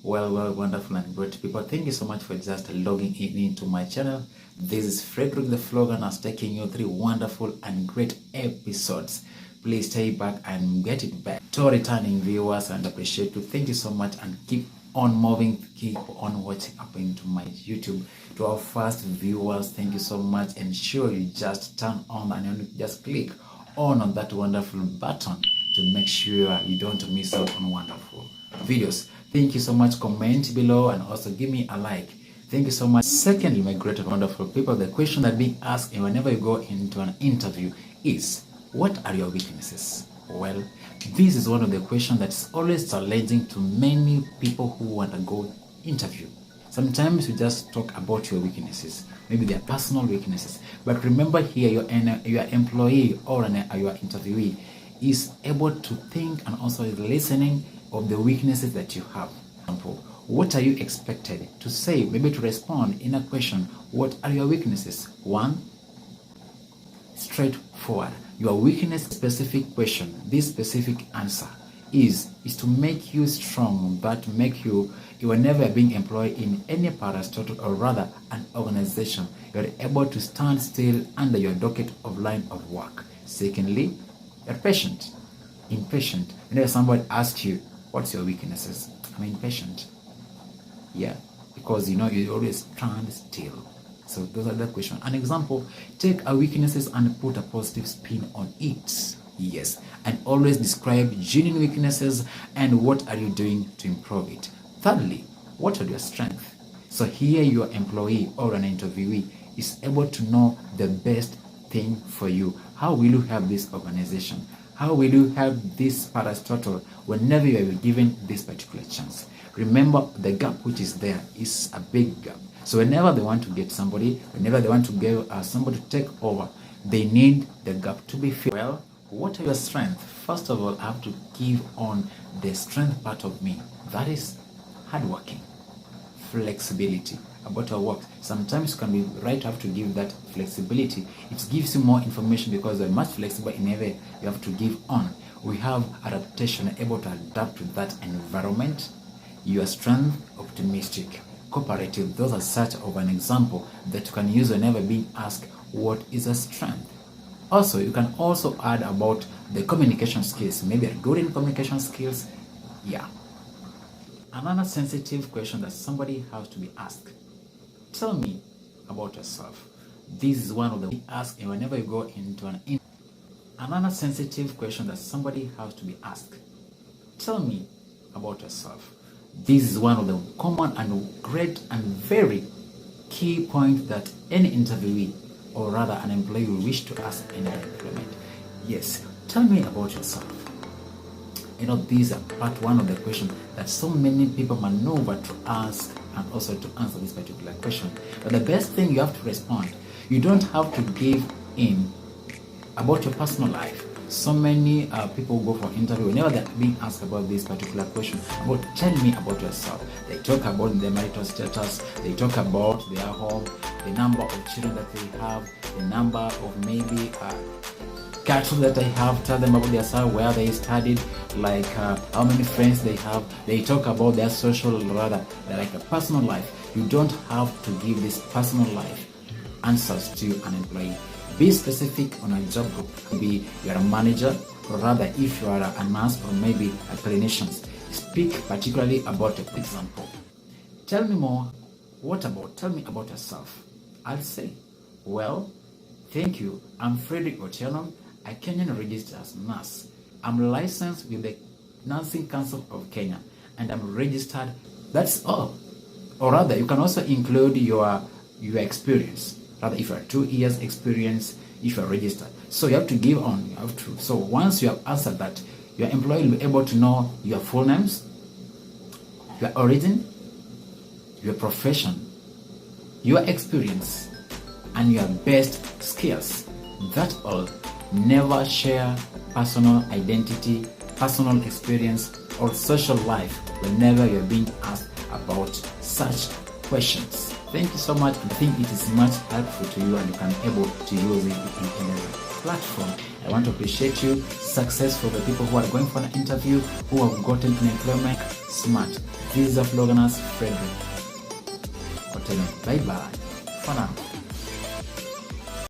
Well, wonderful and great people. Thank you so much for just logging in into my channel. This is Frederick the Vlogger now taking you through wonderful and great episodes. Please stay back and get it back. To our returning viewers, and appreciate you. Thank you so much and keep on moving, keep on watching up into my YouTube. To our first viewers, thank you so much. Ensure you just turn on and just click on that wonderful button to make sure you don't miss out on wonderful videos. Thank you so much. Comment below and also give me a like. Thank you so much. Secondly, my great and wonderful people, the question that being asked and whenever you go into an interview is, what are your weaknesses? Well, this is one of the questions that's always challenging to many people who want to go interview. Sometimes you just talk about your weaknesses, maybe their personal weaknesses. But remember here, your employee or your interviewee is able to think and also is listening of the weaknesses that you have. For example, what are you expected to say, maybe to respond in a question? What are your weaknesses? One, straightforward. Your weakness specific question, this specific answer is to make you strong, but make you whenever being employed in any parastatal or rather an organization, you're able to stand still under your docket of line of work. Secondly, you're patient. Impatient. Whenever somebody asks you, what's your weaknesses? I'm impatient. Yeah, because you always stand still. So those are the questions. An example, take our weaknesses and put a positive spin on it. Yes, and always describe genuine weaknesses and what are you doing to improve it. Thirdly, what are your strengths? So here your employee or an interviewee is able to know the best thing for you. How will you have this organization? How will you have this parastatal whenever you are given this particular chance? Remember, the gap which is there is a big gap. So whenever they want to get somebody, whenever they want to give somebody to take over, they need the gap to be filled. Well, what are your strengths? First of all, I have to give on the strength part of me. That is hardworking, flexibility about our work. Sometimes you can be right to have to give that flexibility. It gives you more information because you're much flexible in every you have to give on. We have adaptation, able to adapt to that environment. Your strength, optimistic, cooperative. Those are such of an example that you can use whenever being asked what is a strength. Also, you can also add about the communication skills. Maybe you're good in communication skills. Yeah. Another sensitive question that somebody has to be asked. Tell me about yourself. This is one of the asked whenever you go into an interview. Another sensitive question that somebody has to be asked. Tell me about yourself. This is one of the common and great and very key point that any interviewee or rather an employee will wish to ask in their employment. Yes, tell me about yourself. These are part one of the question that so many people maneuver to ask and also to answer this particular question. But the best thing you have to respond, you don't have to give in about your personal life. So many people go for interview whenever they're being asked about this particular question about tell me about yourself. They talk about their marital status, they talk about their home, the number of children that they have, the number of maybe cattle that they have, tell them about themselves, where they studied, like how many friends they have. They talk about their social, rather, like a personal life. You don't have to give this personal life answers to an employee. Be specific on a job group. Maybe you're a manager, or rather if you are a nurse or maybe a clinician. Speak particularly about an example. Tell me more. What about? Tell me about yourself. I'll say, well, thank you. I'm Frederick Otieno, a Kenyan registered nurse. I'm licensed with the Nursing Council of Kenya, and I'm registered. That's all. Or rather, you can also include your experience. Rather, if you are 2 years experience, if you are registered. So you have to give on. You have to. So once you have answered that, your employee will be able to know your full names, your origin, your profession, your experience, and your best skills. That's all. Never share personal identity, personal experience, or social life whenever you're being asked about such questions. Thank you so much. I think it is much helpful to you and you can able to use it in any platform. I want to appreciate you. Success for the people who are going for an interview, who have gotten unemployment. Smart. This is a Vloggernas Frederick. Bye bye for now.